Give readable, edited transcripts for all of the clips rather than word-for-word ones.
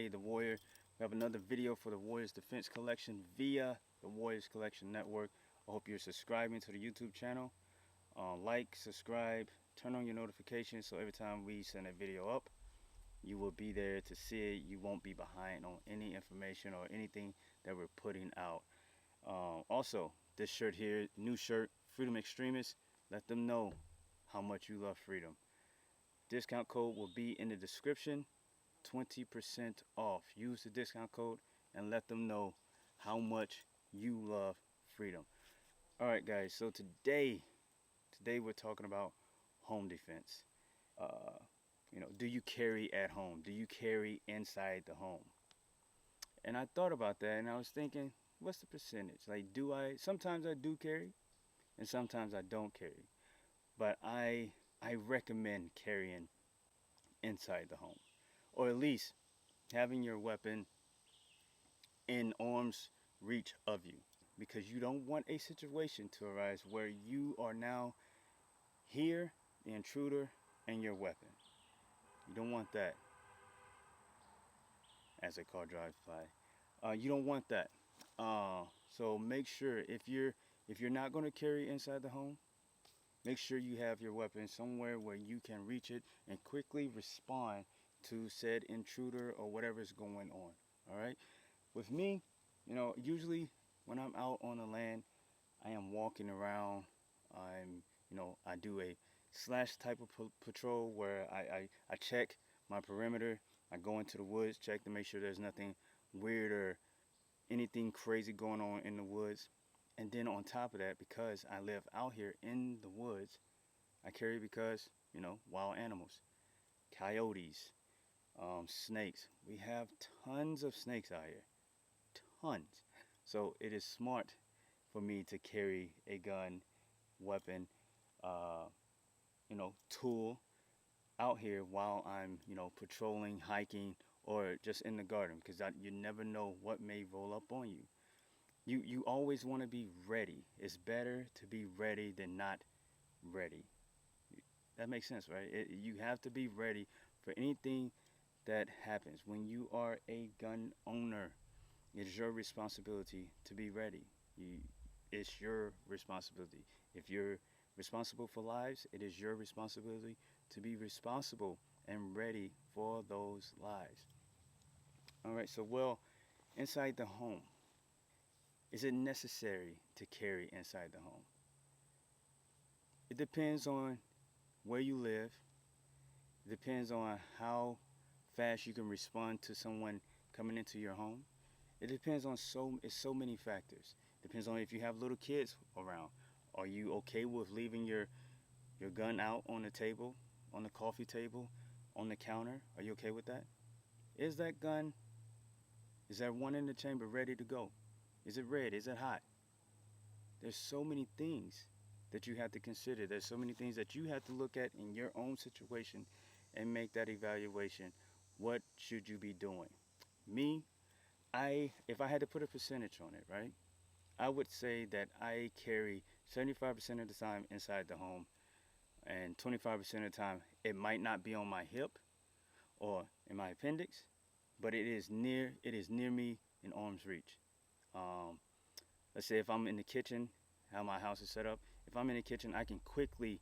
aka the Warrior. We have another video for the Warriors Defense Collection via the Warriors Collection Network. I hope you're subscribing to the YouTube channel. Like, subscribe, turn on your notifications so every time we send a video up, you will be there to see it. You won't be behind on any information or anything that we're putting out. Also, this shirt here, new shirt, Freedom Extremist. Let them know how much you love freedom. Discount code will be in the description. 20% off. Use the discount code and let them know how much you love freedom. All right, guys. So today we're talking about home defense. Do you carry at home? Do you carry inside the home? And I thought about that, and I was thinking, what's the percentage? Like, do I? Sometimes I do carry, and sometimes I don't carry. But I recommend carrying inside the home, or at least having your weapon in arm's reach of you, because you don't want a situation to arise where you are now here, the intruder, and your weapon. You don't want that. As a car drives by, you don't want that. So make sure if you're not going to carry inside the home, make sure you have your weapon somewhere where you can reach it and quickly respond to said intruder or whatever is going on. All right. With me, usually when I'm out on the land, I am walking around. I do a slash type of patrol where I check my perimeter. I go into the woods, check to make sure there's nothing weird or anything crazy going on in the woods. And then on top of that, because I live out here in the woods, I carry because, wild animals, coyotes, snakes. We have tons of snakes out here, tons. So it is smart for me to carry a gun, weapon, tool out here while I'm, patrolling, hiking, or just in the garden, because you never know what may roll up on you. You always want to be ready. It's better to be ready than not ready. That makes sense, right? You have to be ready for anything that happens. When you are a gun owner, it's your responsibility to be ready. It's your responsibility. If you're responsible for lives, it is your responsibility to be responsible and ready for those lives. All right, so inside the home. Is it necessary to carry inside the home? It depends on where you live. It depends on how fast you can respond to someone coming into your home. It depends on so many factors. It depends on if you have little kids around. Are you okay with leaving your gun out on the table, on the coffee table, on the counter? Are you okay with that? Is that one in the chamber ready to go? Is it red? Is it hot? There's so many things that you have to consider. There's so many things that you have to look at in your own situation and make that evaluation. What should you be doing? Me, if I had to put a percentage on it, right? I would say that I carry 75% of the time inside the home, and 25% of the time it might not be on my hip or in my appendix, but it is near me in arm's reach. Let's say if I'm in the kitchen, how my house is set up, if I'm in the kitchen, I can quickly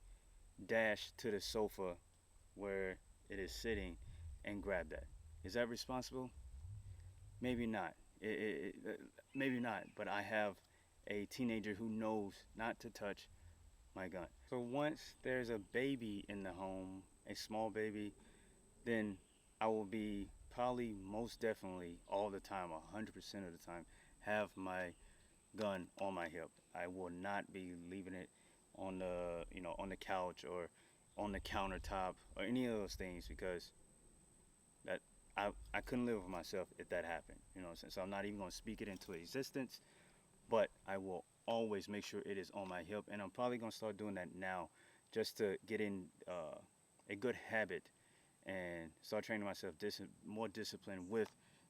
dash to the sofa where it is sitting and grab that. Is that responsible? Maybe not. Maybe not, but I have a teenager who knows not to touch my gun. So once there's a baby in the home, a small baby, then I will be probably most definitely all the time, 100% of the time, have my gun on my hip. I will not be leaving it on the couch or on the countertop or any of those things, because that I couldn't live with myself if that happened. So I'm not even going to speak it into existence, but I will always make sure it is on my hip, and I'm probably going to start doing that now just to get in a good habit and start training myself more disciplined with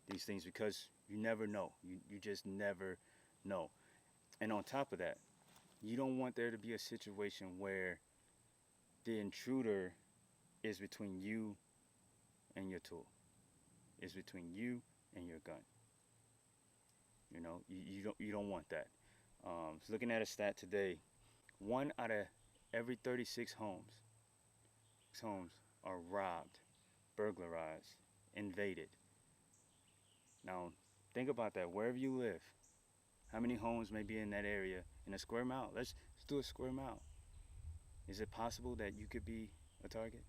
these things, because you never know. You just never know. And on top of that, you don't want there to be a situation where the intruder is between you and your tool. is between you and your gun. You don't want that. So looking at a stat today, one out of every 36 homes are robbed, burglarized, invaded. Now, think about that. Wherever you live, how many homes may be in that area in a square mile? Let's do a square mile. Is it possible that you could be a target?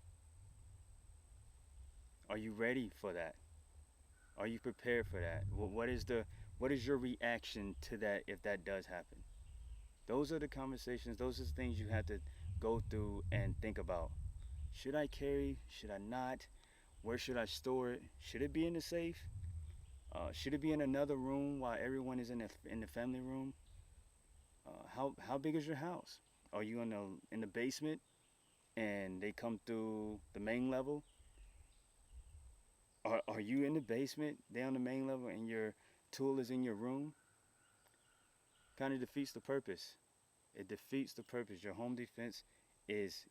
Are you ready for that? Are you prepared for that? What is your reaction to that if that does happen? Those are the conversations. Those are the things you have to go through and think about. Should I carry? Should I not? Where should I store it? Should it be in the safe? Should it be in another room while everyone is in the family room? How big is your house? Are you in the basement and they come through the main level? Are you in the basement, they on the main level, and your tool is in your room? Kind of defeats the purpose. It defeats the purpose. Your home defense is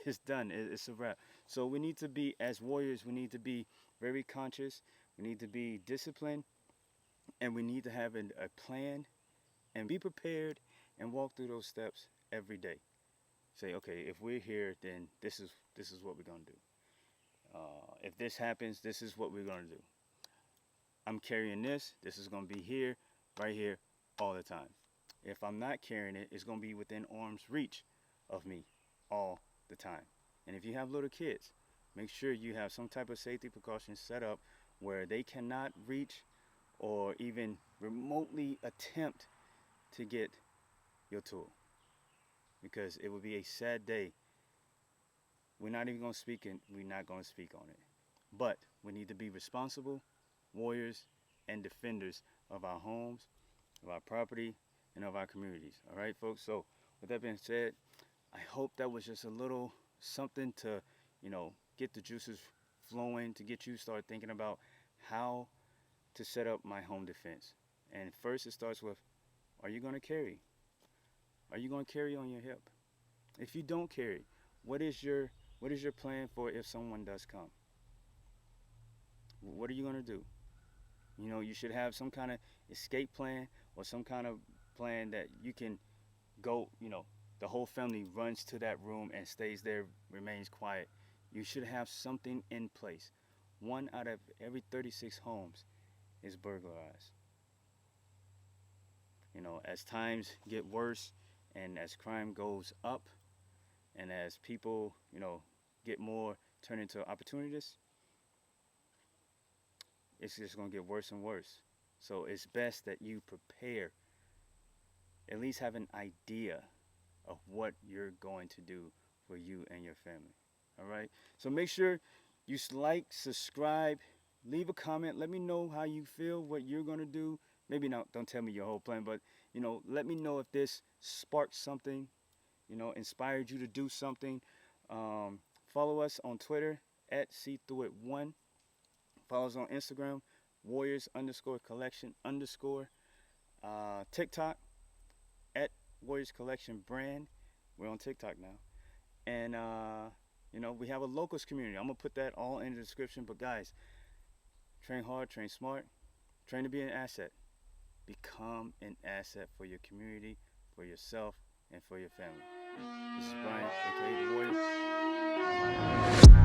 is done. It's a wrap. So we need to be, as warriors, we need to be very conscious. We need to be disciplined, and we need to have a plan and be prepared and walk through those steps every day. Say, okay, if we're here, then this is what we're gonna do. If this happens, this is what we're gonna do. I'm carrying this. This is gonna be here, right here, all the time. If I'm not carrying it, it's gonna be within arm's reach of me all the time. And if you have little kids, make sure you have some type of safety precautions set up where they cannot reach or even remotely attempt to get your tool, because it would be a sad day. We're not even going to speak and we're not going to speak on it. But we need to be responsible warriors and defenders of our homes, of our property, and of our communities. All right, folks? So with that being said, I hope that was just a little something to, get the juices flowing, to get you start thinking about how to set up my home defense. And first it starts with, are you going to carry? Are you going to carry on your hip? If you don't carry, what is your plan for if someone does come? What are you going to do? You should have some kind of escape plan or some kind of plan that you can go, the whole family runs to that room and stays there, remains quiet. You should have something in place. One out of every 36 homes is burglarized. As times get worse and as crime goes up and as people, get more turned into opportunities, it's just going to get worse and worse. So it's best that you prepare, at least have an idea of what you're going to do for you and your family. All right? So make sure you like, subscribe, leave a comment. Let me know how you feel, what you're going to do. Maybe not, don't tell me your whole plan, but, let me know if this sparked something, inspired you to do something. Follow us on Twitter at @SeeThroughIt1. Follow us on Instagram, Warriors_Collection_. TikTok at Warriors Collection Brand. We're on TikTok now. And, we have a locals community. I'm going to put that all in the description. But, guys, train hard, train smart, train to be an asset. Become an asset for your community, for yourself, and for your family. This is Brian, a.k.a. The Warrior.